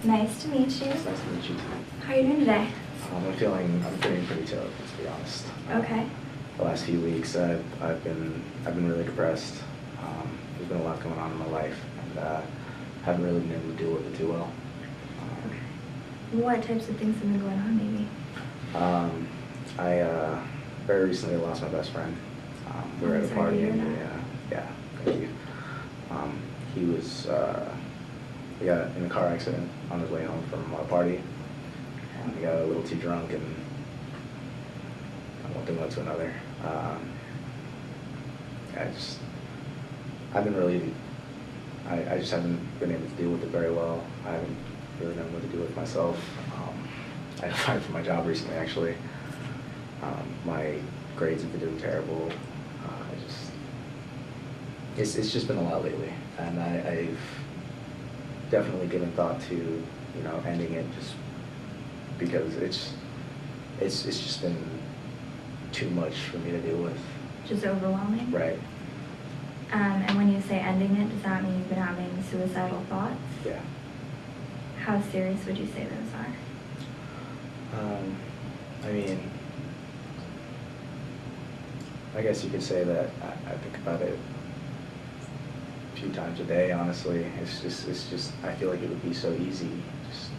Nice to meet you. It's nice to meet you. How are you doing today? I'm feeling pretty tough, to be honest. Okay. The last few weeks, I've been really depressed. There's been a lot going on in my life, and haven't really been able to deal with it too well. Okay. What types of things have been going on, maybe? I very recently lost my best friend. We were at a party, and yeah, thank you. He was he got in a car accident on his way home from a party. He got a little too drunk, and one thing led to another. I just haven't been able to deal with it very well. I haven't really known what to do with myself. I applied for my job recently, actually. My grades have been doing terrible. It's just been a lot lately, and I've definitely given thought to ending it, just because it's just been too much for me to deal with. Just overwhelming? Right. And when you say ending it, does that mean you've been having suicidal thoughts? Yeah. How serious would you say those are? I mean, I guess you could say that I think about it a few times a day, honestly. It's just, I feel like it would be so easy, just,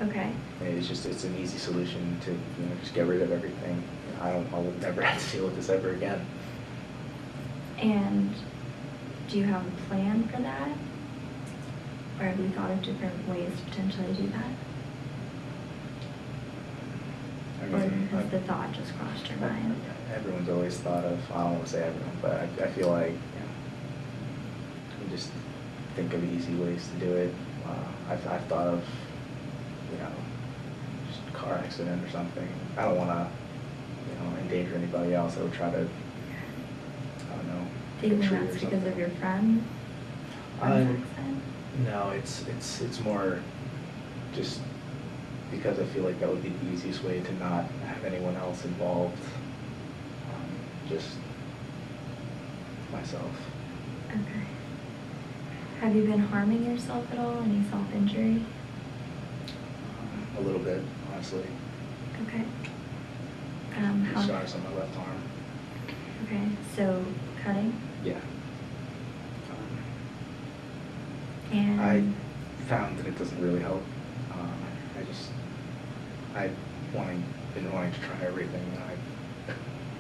Okay. It's an easy solution to, just get rid of everything. I would never have to deal with this ever again. And do you have a plan for that? Or have you thought of different ways to potentially do that? Or has the thought just crossed your mind? Everyone's always thought of, I don't want to say everyone, but I feel like you just think of easy ways to do it. I've thought of, just a car accident or something. I don't want to, endanger anybody else. I would try to, I don't know. Do you think that's because of your friend? No, it's more just because I feel like that would be the easiest way to not have anyone else involved. Just myself. Okay. Have you been harming yourself at all? Any self-injury? A little bit, honestly. Okay. Scars on my left arm. Okay, so cutting? Yeah. And I found that it doesn't really help. I've been wanting to try everything. I've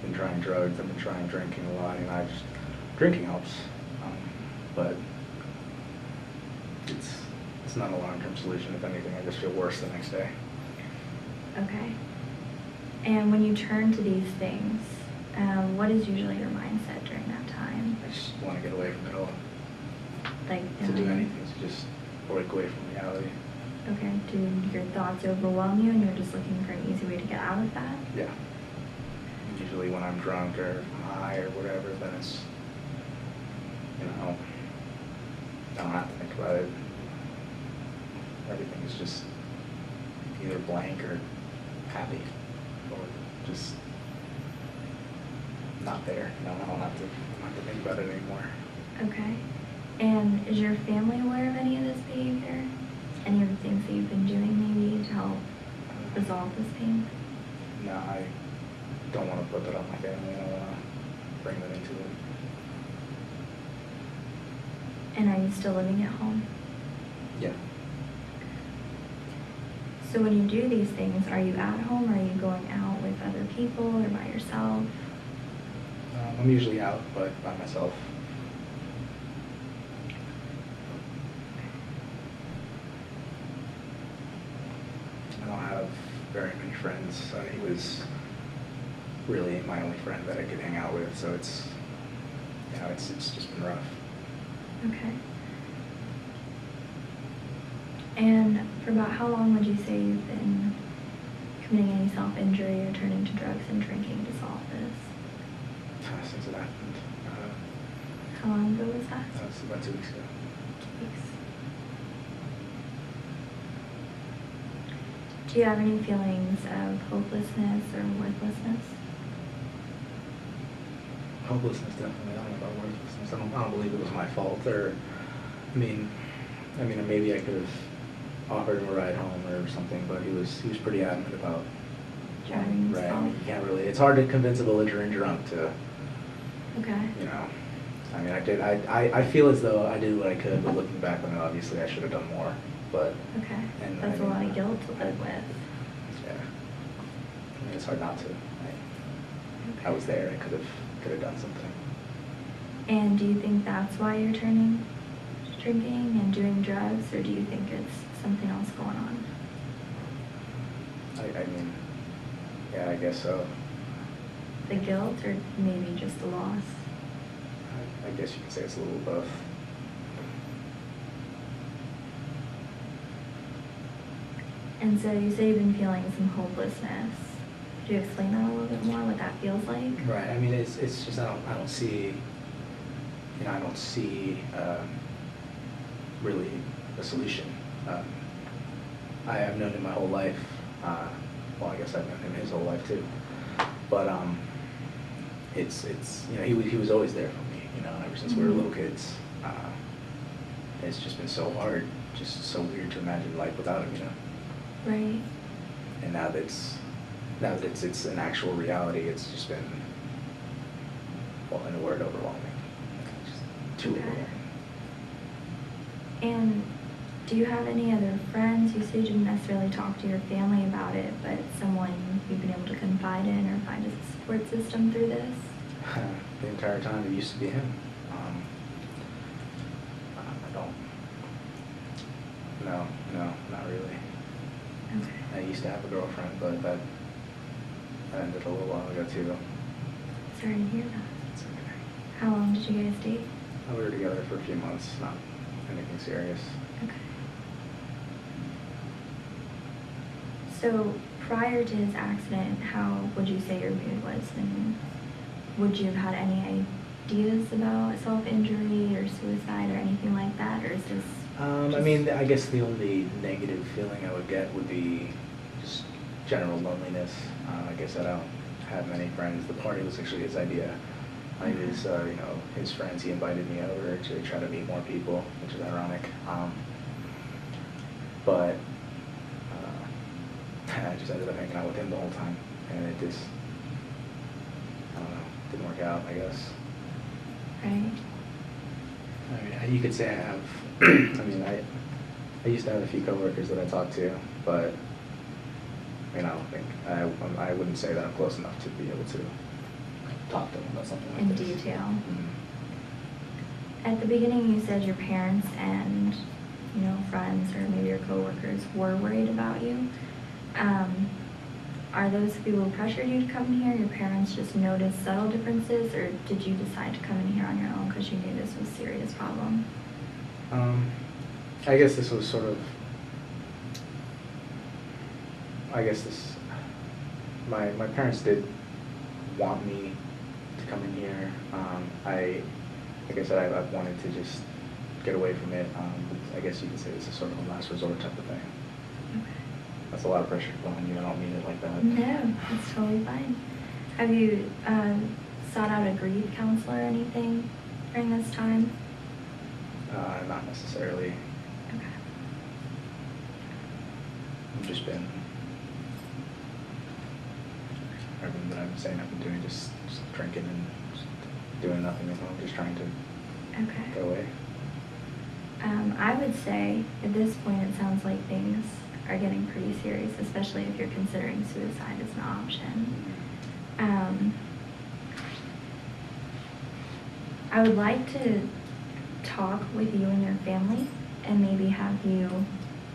been trying drugs, I've been trying drinking a lot, and drinking helps, but it's not a long-term solution. If anything, I just feel worse the next day. Okay. And when you turn to these things, what is usually your mindset during that time? I just want to get away from it all. Like to do anything, to just break away from reality. Okay. Do your thoughts overwhelm you and you're just looking for an easy way to get out of that? Yeah. Usually when I'm drunk or high or whatever, then it's, I don't have to think about it. Everything is just either blank or happy, or just not there. I don't have to think about it anymore. Okay. And is your family aware of any of this behavior? Any of the things that you've been doing maybe to help resolve this pain? No, I don't want to put that on my family. I don't want to bring them into it. And are you still living at home? Yeah. So when you do these things, are you at home, or are you going out with other people or by yourself? I'm usually out, but by myself. I don't have very many friends. He was really my only friend that I could hang out with, so it's just been rough. Okay. And for about how long would you say you've been committing any self-injury or turning to drugs and drinking to solve this? Since it happened. How long ago was that? That was about 2 weeks ago. 2 weeks. Do you have any feelings of hopelessness or worthlessness? Hopelessness, definitely. I don't know about worthlessness. I don't believe it was my fault, or, I mean, I mean, maybe I could have offered him a ride home or something, but he was pretty adamant about Driving right. I himself. mean, you can't really. It's hard to convince a belligerent drunk to. Okay. You know, I mean, I feel as though I did what I could, but looking back on it, obviously I should have done more. But. Okay. And that's a lot of guilt to live with. Yeah. I mean, it's hard not to. I was there. I could have done something. And do you think that's why you're turning to drinking and doing drugs, or do you think it's something else going on? I mean, yeah, I guess so. The guilt, or maybe just the loss? I guess you could say it's a little of both. And so you say you've been feeling some hopelessness. Could you explain that a little bit more, what that feels like? Right. I mean, it's just I don't see, really a solution. I have known him my whole life. Well, I guess I've known him his whole life too. But it's he was always there for me. Ever since we were little kids. It's just been so hard, just so weird to imagine life without him. Right. And now that it's an actual reality, it's just been, well, in a word, overwhelming. Just too overwhelming. And do you have any other friends? You said you didn't necessarily talk to your family about it, but someone you've been able to confide in or find a support system through this? The entire time it used to be him. No, not really. Okay. I used to have a girlfriend, but that ended a little while ago too. Sorry to hear that. It's okay. How long did you guys date? We were together for a few months, not anything serious. Okay. So prior to his accident, how would you say your mood was? And would you have had any ideas about self-injury or suicide or anything like that? Or is this I mean, I guess the only negative feeling I would get would be just general loneliness. I guess I don't have many friends. The party was actually his idea. His friends, he invited me over to try to meet more people, which is ironic. But I just ended up hanging out with him the whole time, and it just, I don't know, didn't work out, I guess. right? I mean, you could say I have. I used to have a few coworkers that I talked to, but I don't think I wouldn't say that I'm close enough to be able to talk to them about something like In this. detail. Mm-hmm. At the beginning, you said your parents and friends or maybe your coworkers were worried about you. Are those people who pressured you to come in here? Your parents just noticed subtle differences, or did you decide to come in here on your own because you knew this was a serious problem? I guess this was sort of. My parents did want me to come in here. Like I said, I've wanted to just get away from it. I guess you could say it's a sort of a last resort type of thing. Okay. That's a lot of pressure to put on you. I don't mean it like that. No, that's totally fine. Have you sought out a grief counselor or anything during this time? Not necessarily. Okay. I've just been. Everything that I'm saying I've been doing, just drinking and just doing nothing at home, just trying to get away. I would say at this point it sounds like things are getting pretty serious, especially if you're considering suicide as an option. I would like to talk with you and your family and maybe have you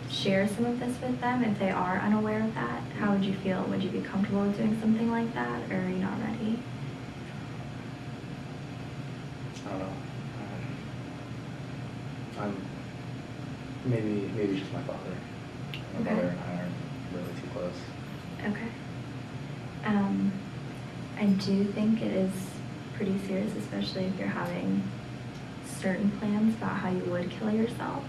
share some of this with them if they are unaware of that. How would you feel? Would you be comfortable with doing something like that, or are you not ready? I don't know. Maybe just my father. My Okay. mother and I aren't really too close. Okay. I do think it is pretty serious, especially if you're having certain plans about how you would kill yourself.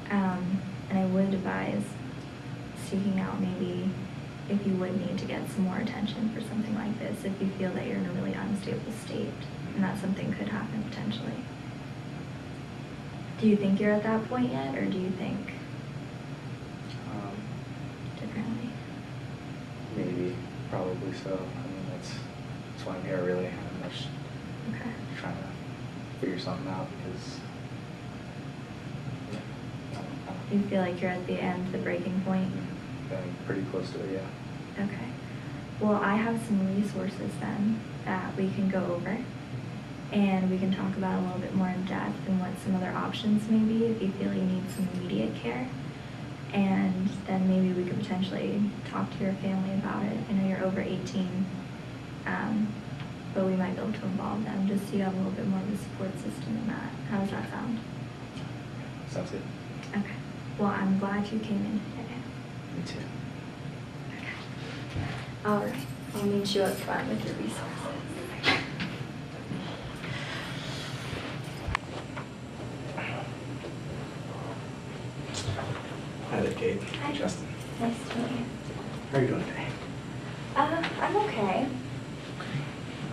And I would advise seeking out maybe if you would need to get some more attention for something like this, if you feel that you're in a really unstable state, and that something could happen potentially. Do you think you're at that point yet, or do you think differently? Maybe, probably so. I mean, that's why I'm here, really. I'm just Okay. trying to figure something out because, yeah, I don't know. You feel like you're at the end, the breaking point? Getting pretty close to it, yeah. Okay. Well, I have some resources then that we can go over, and we can talk about a little bit more in depth and what some other options may be if you feel you need some immediate care. And then maybe we could potentially talk to your family about it. I know you're over 18, but we might be able to involve them just so you have a little bit more of a support system in that. How does that sound? Sounds good. Okay. Well, I'm glad you came in today. Me too. Okay. All right. I'll meet you up front with your resources. Hi there, Cait. Hi. Justin. Nice to meet you. How are you doing today? I'm okay.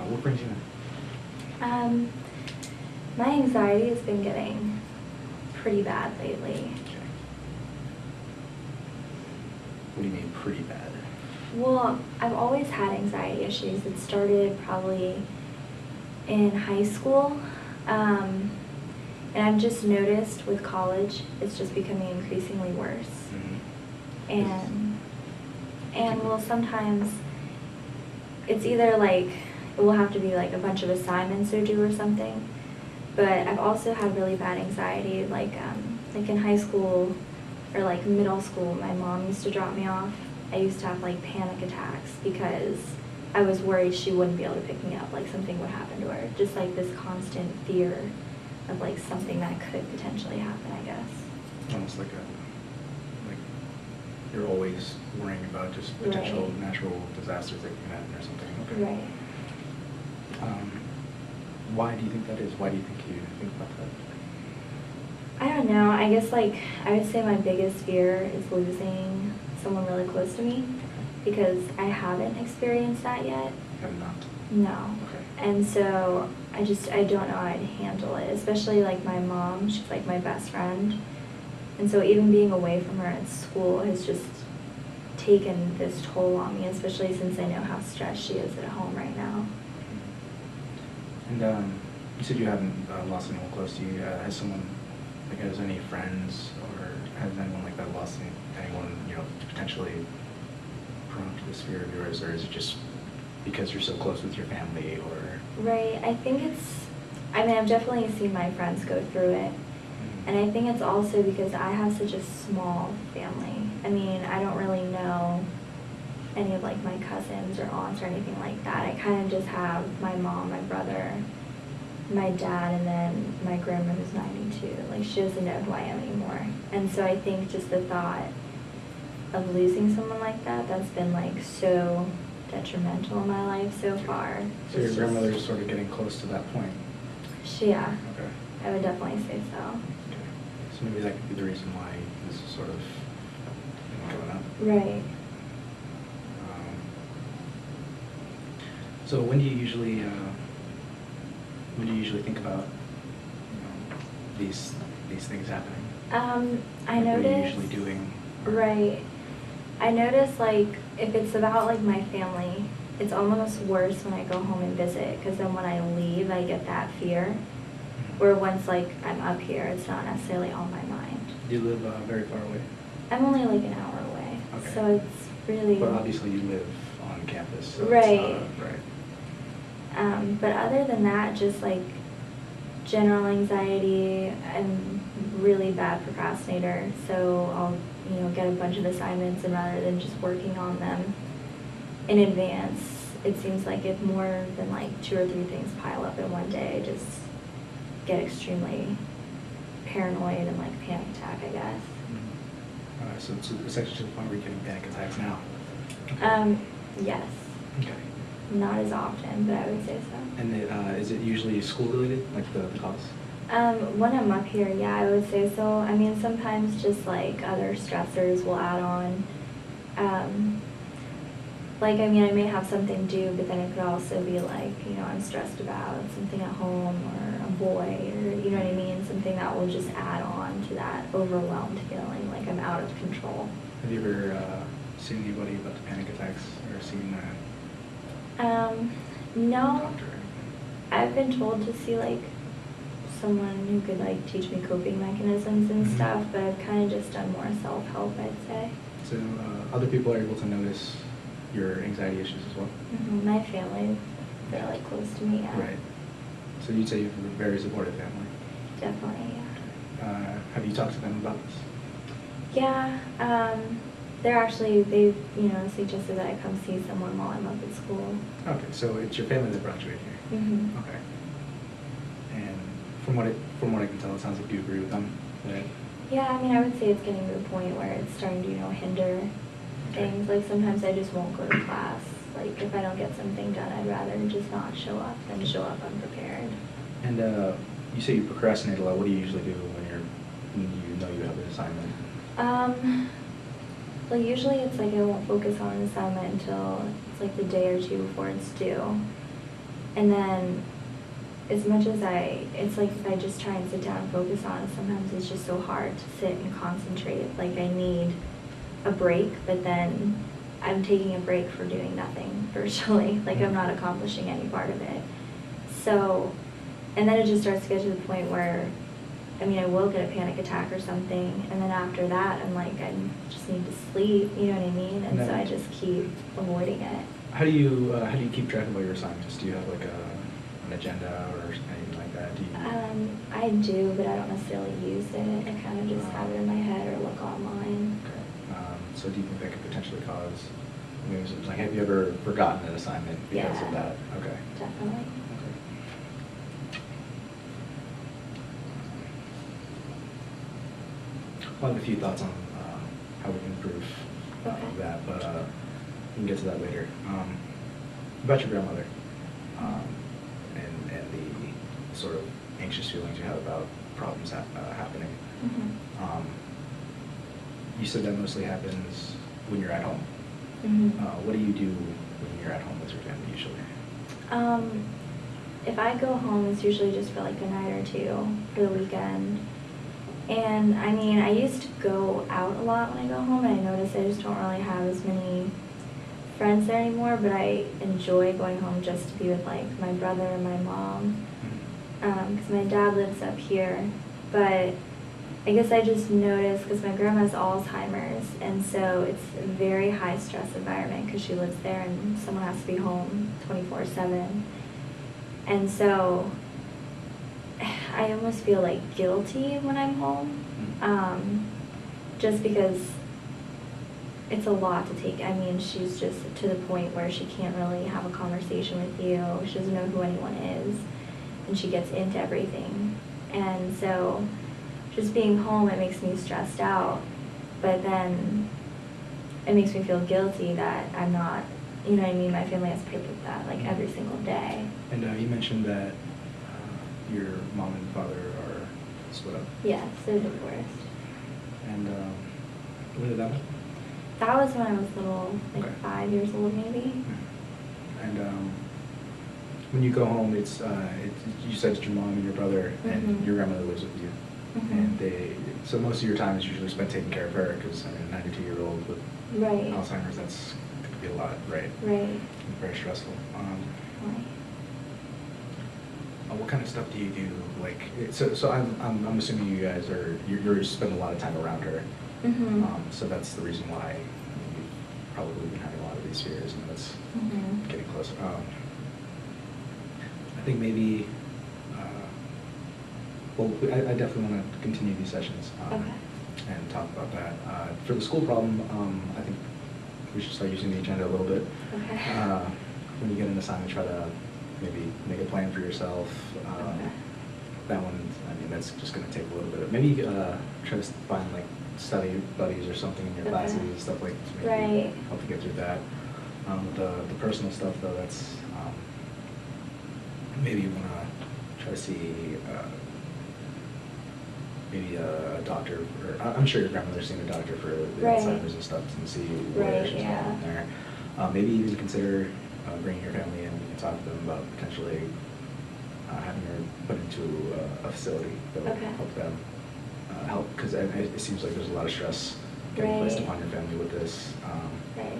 What brings you in? My anxiety has been getting pretty bad lately. Okay. What do you mean, pretty bad? Well, I've always had anxiety issues. It started probably in high school. And I've just noticed with college, it's just becoming increasingly worse. Mm-hmm. And well, sometimes it's either like, it will have to be like a bunch of assignments to do or something. But I've also had really bad anxiety, like in high school or like middle school, my mom used to drop me off. I used to have like panic attacks because I was worried she wouldn't be able to pick me up, like something would happen to her. Just like this constant fear of like something that could potentially happen, I guess. Almost like you're always worrying about just potential Right. natural disasters that can happen or something. Okay. Right. Why do you think that is? Why do you think you think about that? I don't know. I guess like I would say my biggest fear is losing someone really close to me because I haven't experienced that yet. You have not. No. Okay. And so I don't know how I'd handle it, especially like my mom, she's like my best friend. And so even being away from her at school has just taken this toll on me, especially since I know how stressed she is at home right now. And you said you haven't lost anyone close to you. Has someone, like, has any friends or has anyone like that lost anyone, you know, potentially prone to this fear of yours, or is it just because you're so close with your family, or? Right. I think I've definitely seen my friends go through it. And I think it's also because I have such a small family. I mean, I don't really know any of like my cousins or aunts or anything like that. I kind of just have my mom, my brother, my dad, and then my grandma who's 92. Like, she doesn't know who I am anymore. And so I think just the thought of losing someone like that, that's been like so detrimental in my life so far. So your grandmother's sort of getting close to that point. Yeah, Okay. I would definitely say so. Okay. So maybe that could be the reason why this is sort of going up. Right. So when do you usually think about, these things happening? I Like, what are you noticed. usually doing? Right. I notice like if it's about like my family, it's almost worse when I go home and visit, because then when I leave, I get that fear. Where once like I'm up here, it's not necessarily on my mind. Do you live very far away? I'm only like an hour away, Okay. so it's really. But obviously you live on campus, so Right. it's not, right. But other than that, just like general anxiety. I'm really bad procrastinator, so I'll get a bunch of assignments, and rather than just working on them in advance, it seems like if more than like 2 or 3 things pile up in one day, I just get extremely paranoid and like panic attack, I guess. All right, so it's actually to the point where you're getting panic attacks now. Yes. Okay. Not as often, but I would say so. And is it usually school related, like the cause? When I'm up here, yeah, I would say so. I mean, sometimes just like other stressors will add on. Like, I mean, I may have something due, but then it could also be like, you know, I'm stressed about something at home or a boy or, you know what I mean? Something that will just add on to that overwhelmed feeling, like I'm out of control. Have you ever seen anybody about the panic attacks or seen No. doctor? I've been told to see like someone who could like teach me coping mechanisms and Mhm. stuff, but I've kind of just done more self-help, I'd say. So other people are able to notice your anxiety issues as well? My family, they're like close to me, yeah. Right. So you'd say you have a very supportive family? Definitely, yeah. Have you talked to them about this? Yeah, they've, you know, suggested that I come see someone while I'm up at school. Okay, so it's your family that brought you in here? Mm-hmm. Okay. And from what I can tell, it sounds like you agree with them, right? Yeah, I mean, I would say it's getting to the point where it's starting to, you know, hinder things. Like sometimes I just won't go to class. Like if I don't get something done, I'd rather just not show up than show up unprepared. And you say you procrastinate a lot. What do you usually do when you know you have an assignment? Well, usually it's like I won't focus on an assignment until it's like the day or two before it's due. And then as much as it's like if I just try and sit down and focus on it, sometimes it's just so hard to sit and concentrate. Like I need a break, but then I'm taking a break for doing nothing virtually. Like I'm not accomplishing any part of it. So, and then it just starts to get to the point where, I mean, I will get a panic attack or something, and then after that, I'm like, I just need to sleep, you know what I mean? And so I just keep avoiding it. How do you keep track of all your assignments? Do you have like an agenda or anything like that? Do you? I do, but I don't necessarily use it. I kind of just have it in my head or look online. Okay. So do you think that could potentially cause? I mean, it's like, have you ever forgotten an assignment because of that? Okay. Definitely. Okay. I have a few thoughts on how we can improve that, but we can get to that later. About your grandmother and the sort of anxious feelings you have about problems happening. Mm-hmm. You said that mostly happens when you're at home. Mm-hmm. What do you do when you're at home with your family usually? If I go home, it's usually just for like a night or two for the weekend. And I mean, I used to go out a lot when I go home, and I notice I just don't really have as many friends there anymore, but I enjoy going home just to be with like my brother and my mom, because my dad lives up here. But I guess I just noticed, because my grandma has Alzheimer's, and so it's a very high stress environment because she lives there and someone has to be home 24/7. And so I almost feel like guilty when I'm home, just because it's a lot to take. I mean, she's just to the point where she can't really have a conversation with you. She doesn't know who anyone is, and she gets into everything. And so just being home, it makes me stressed out, but then it makes me feel guilty that I'm not, you know what I mean, my family has to put up with that like every single day. And you mentioned that your mom and father are split up. Yes, they're divorced. And when did that happen? That was when I was little, like Okay. 5 years old maybe. And when you go home, it's you said it's your mom and your brother, and Mhm. your grandmother lives with you. Mhm. And so most of your time is usually spent taking care of her, because I mean, a 92-year-old with Right. Alzheimer's, that could be a lot, right? Right. Very stressful. Right. What kind of stuff do you do? Like, so I'm assuming you guys you're spending a lot of time around her. Mhm. So that's the reason why you've probably been having a lot of these fears, and that's Mhm. getting closer. I think maybe. Well, I definitely want to continue these sessions and talk about that. For the school problem, I think we should start using the agenda a little bit. Okay. When you get an assignment, try to maybe make a plan for yourself. That one, I mean, that's just going to take a little bit of, maybe try to find like study buddies or something in your classes and stuff like to maybe help you get through that. The personal stuff though, that's maybe you want to try to see maybe a doctor, or I'm sure your grandmother's seen a doctor for the Alzheimer's and stuff, and see where she's going there. Maybe even consider bringing your family in and talk to them about potentially having her put into a facility that will Okay. help them help, because it seems like there's a lot of stress getting placed Right. upon your family with this. Right.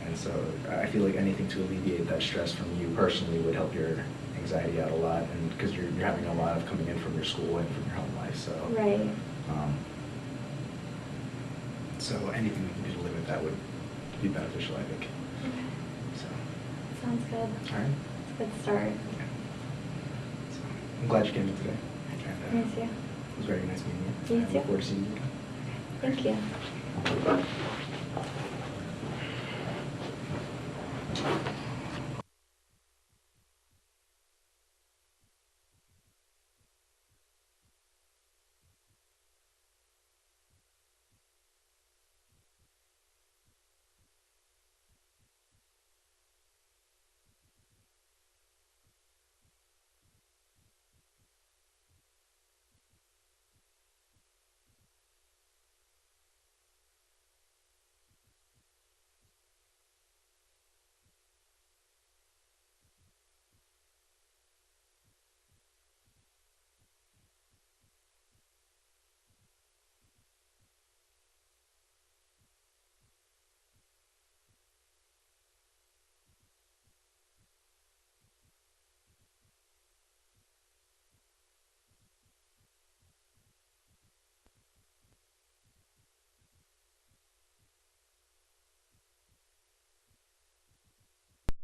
And so I feel like anything to alleviate that stress from you personally would help your anxiety out a lot, and because you're having a lot of coming in from your school and from your home life, so. Right. So anything we can do to limit that would be beneficial, I think. Okay. So, Sounds good. all right. It's a good start. Yeah. So, I'm glad you came in today. And, Me too. It was very nice meeting you. You I too. look forward to seeing you again. Thank you.